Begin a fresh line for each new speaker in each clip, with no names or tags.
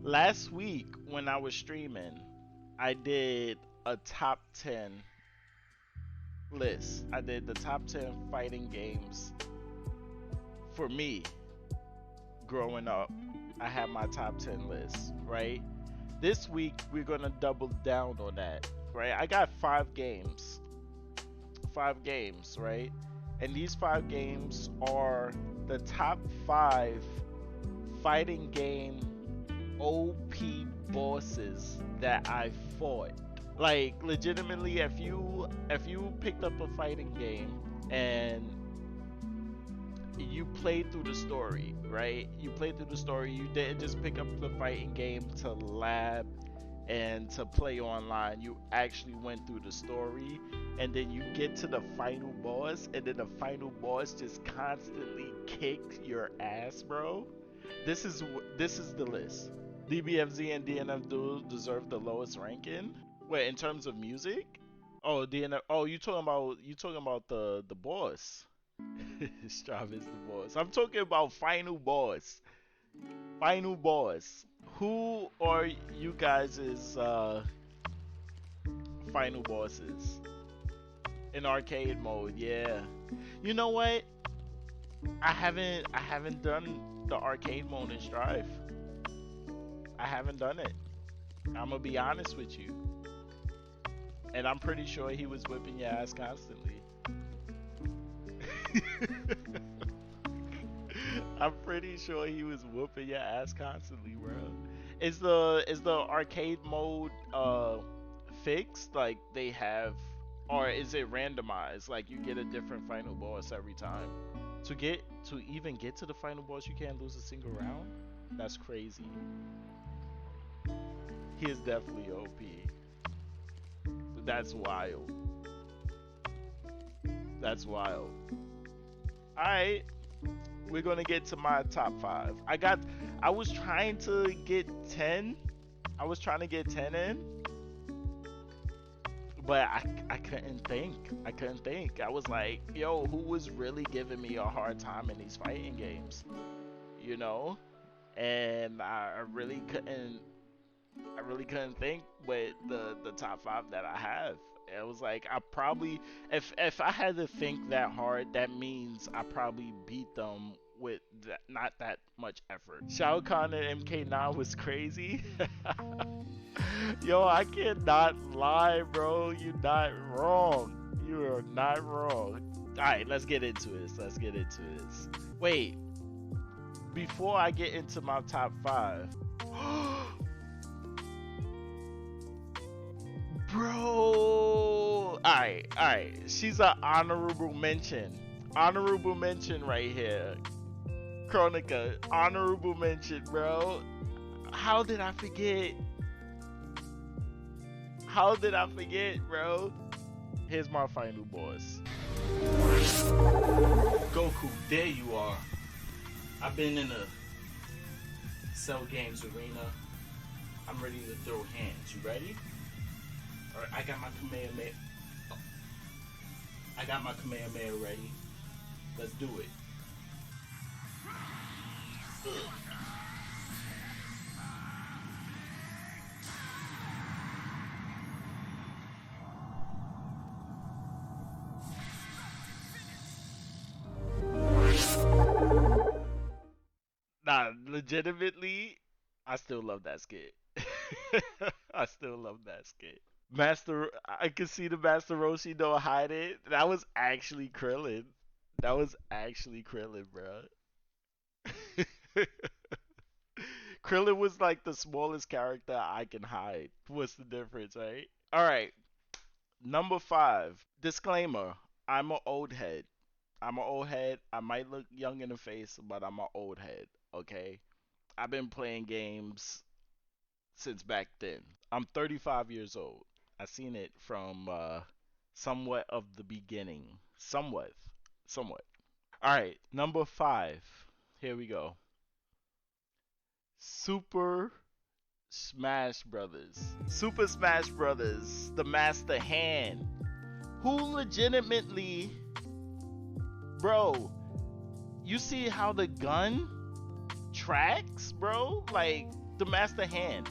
Last week when I was streaming, I did a top 10 list. I did the top 10 fighting games for me growing up. I had my top 10 list, right? This week we're going to double down on that, right? I got 5 games. 5 games, right? And these 5 games are the top 5 fighting game OP bosses that I fought. Like legitimately, if you picked up a fighting game and you played through the story, right? You played through the story. You didn't just pick up the fighting game to lab and to play online. You actually went through the story, and then you get to the final boss, and then the final boss just constantly kicks your ass, bro. This is the list. DBFZ and DNF Duel deserve the lowest ranking. Wait, in terms of music? Oh, DNF. Oh, you talking about the boss? Strav is the boss. I'm talking about final boss. Final boss. Who are you guys' final bosses in arcade mode? Yeah. You know what? I haven't done the arcade mode in Strive. I haven't done it. I'm gonna be honest with you. And I'm pretty sure he was whipping your ass constantly. I'm pretty sure he was whooping your ass constantly, bro. Is the arcade mode fixed? Like they have, or is it randomized? Like you get a different final boss every time. To even get to the final boss, you can't lose a single round. That's crazy. He is definitely OP. That's wild. That's wild. All right, we're gonna get to my top 5. I was trying to get 10. I was trying to get 10 in, but I couldn't think. I couldn't think. I was like, yo, who was really giving me a hard time in these fighting games? You know? And I really couldn't. I really couldn't think with the top 5 that I have. It was like I probably, if I had to think that hard, that means I probably beat them with not that much effort. Shao Kahn and MK9 was crazy. Yo, I cannot lie, bro. You're not wrong. You are not wrong. Alright, let's get into this. Let's get into this. Wait, before I get into my top 5. Bro, alright. She's an honorable mention. Honorable mention right here. Chronica, honorable mention, bro. How did I forget? How did I forget, bro? Here's my final boss. Goku, there you are. I've been in a Cell Games arena. I'm ready to throw hands. You ready? Alright, I got my Kamehameha. I got my Kamehameha ready. Let's do it. Nah, legitimately, I still love that skit. I still love that skit. I could see the Master Roshi don't hide it. That was actually Krillin. That was actually Krillin, bro. Krillin was like the smallest character I can hide. What's the difference, right? All right, number 5. Disclaimer: I'm an old head. I'm an old head. I might look young in the face, but I'm an old head. Okay, I've been playing games since back then. I'm 35 years old. I seen it from somewhat of the beginning. Somewhat. All right, number 5. Here we go. Super Smash Brothers. Super Smash Brothers, the Master Hand. Who legitimately, bro, you see how the gun tracks, bro. Like the Master Hand.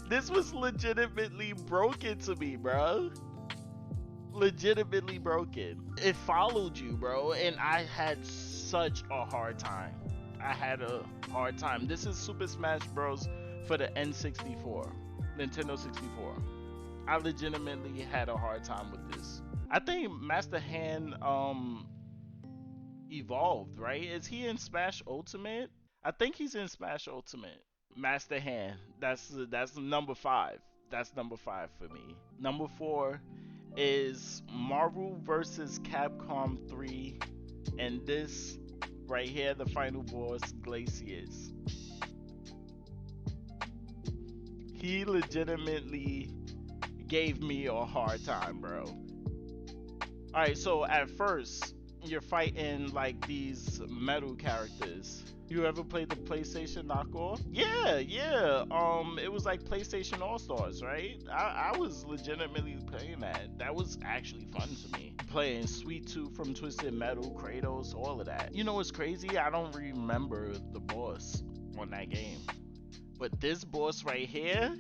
This was legitimately broken to me, bro. Legitimately broken. It followed you, bro, and I had such a hard time. I had a hard time. This is Super Smash Bros. For the N64, Nintendo 64. I legitimately had a hard time with this. I think Master Hand evolved, right? Is he in Smash Ultimate? I think he's in Smash Ultimate. Master Hand. That's number 5. That's number 5 for me. Number 4 is Marvel vs. Capcom 3, and this right here, the final boss, Glacius. He legitimately gave me a hard time, bro. Alright, so at first, you're fighting like these metal characters. You ever played the PlayStation knockoff? Yeah. It was like PlayStation All Stars, right? I was legitimately playing that. That was actually fun to me. Playing Sweet Tooth from Twisted Metal, Kratos, all of that. You know what's crazy? I don't remember the boss on that game. But this boss right here,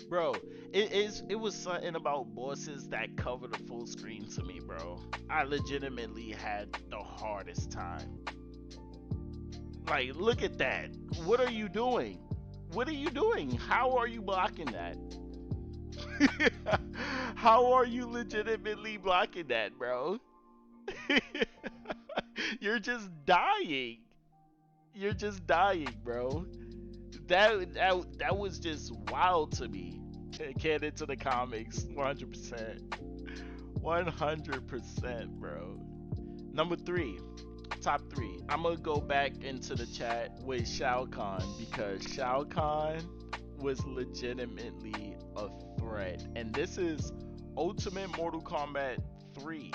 bro, it was something about bosses that cover the full screen to me, bro. I legitimately had the hardest time. Like, look at that. What are you doing? What are you doing? How are you blocking that? How are you legitimately blocking that, bro? You're just dying. You're just dying, bro. That was just wild to me. Canon to the comics, 100%. 100%, bro. Number 3. Top 3. I'm gonna go back into the chat with Shao Kahn because Shao Kahn was legitimately a threat. And this is Ultimate Mortal Kombat 3.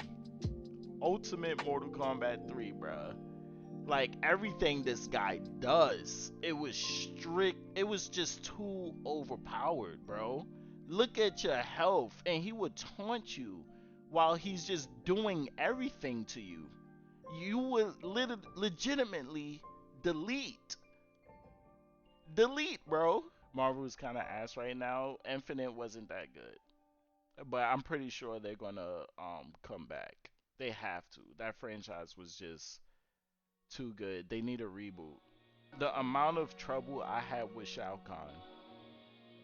Ultimate Mortal Kombat 3, bruh. Like everything this guy does, it was strict. It was just too overpowered, bro. Look at your health, and he would taunt you while he's just doing everything to you. You would legitimately delete, bro. Marvel's kind of ass right now. Infinite wasn't that good, but I'm pretty sure they're gonna come back. They have to. That franchise was just too good. They need a reboot. The amount of trouble I had with Shao Kahn,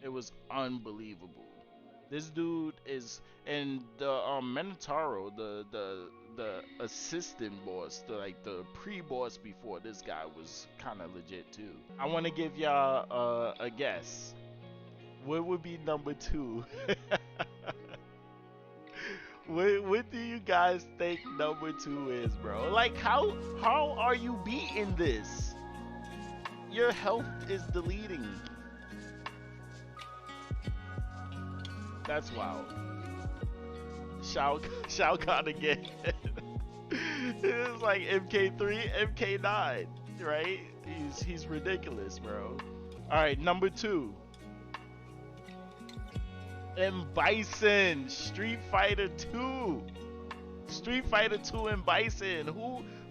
it was unbelievable. This dude is, and the Minotauro, the assistant boss, the pre-boss before this guy was kind of legit too. I want to give y'all a guess. What would be number 2? What do you guys think number 2 is, bro? Like how are you beating this? Your health is deleting. That's wild. Shao Kahn again. It's like MK3, MK9, right? He's ridiculous, bro. All right, number 2. And Bison, Street Fighter 2. Street Fighter 2 and Bison.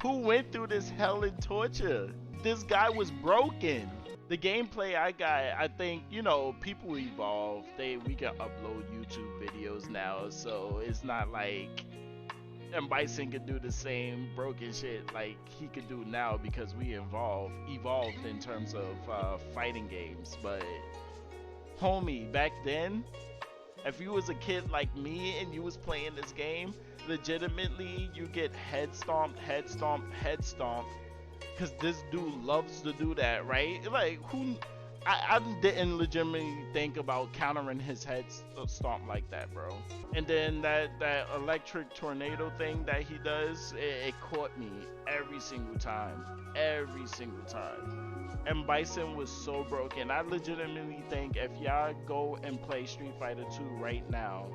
Who went through this hell and torture? This guy was broken. The gameplay I think, you know, people evolve. We can upload YouTube videos now, so it's not like M. Bison can do the same broken shit like he could do now because we evolved in terms of fighting games. But homie, back then, if you was a kid like me and you was playing this game, legitimately you get head stomped, because this dude loves to do that, right? Like, I didn't legitimately think about countering his head stomp like that, bro. And then that electric tornado thing that he does, it caught me every single time. And Bison was so broken. I legitimately think if y'all go and play Street Fighter 2 right now,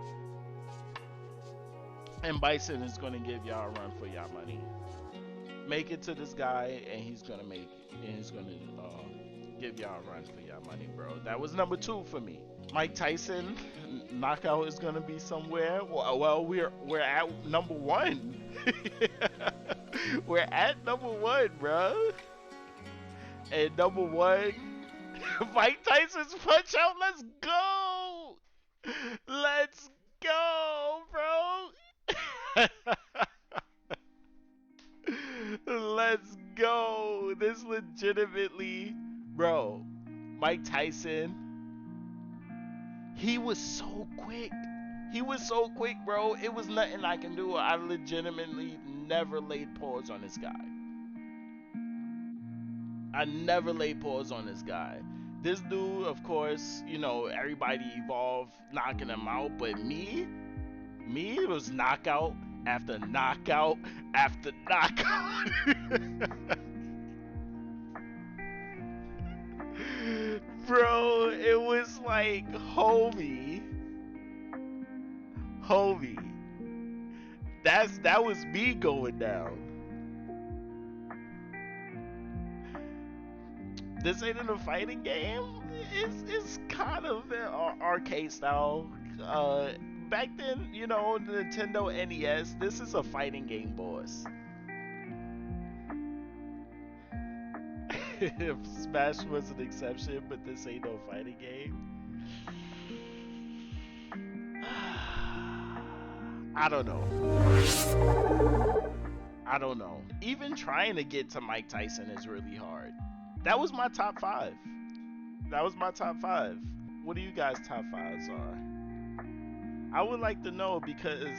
and Bison is gonna give y'all a run for y'all money. Make it to this guy, and he's gonna give y'all a run for y'all money, bro. That was number 2 for me. Mike Tyson knockout is gonna be somewhere. Well, we're at number 1. We're at number one, bro. And number one, Mike Tyson's Punch Out. Let's go. Let's go, bro. Let's go. This legitimately, bro. Mike Tyson, he was so quick. He was so quick, bro. It was nothing I can do. I legitimately never laid pause on this guy. I never laid pause on this guy. This dude, of course, everybody evolved knocking him out, but me, it was knockout after knockout after knockout. Bro, it was like, homie, that was me going down. This ain't in a fighting game. It's kind of an arcade style. Uh, Back then, the Nintendo NES. This is a fighting game, boss. If Smash was an exception, but this ain't no fighting game. I don't know. I don't know. Even trying to get to Mike Tyson is really hard. That was my top five. That was my top five. What do you guys' top fives are? I would like to know because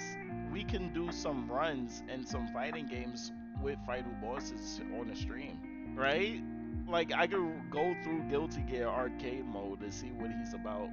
we can do some runs and some fighting games with Fight Who Bosses on the stream, right? Like I could go through Guilty Gear arcade mode to see what he's about.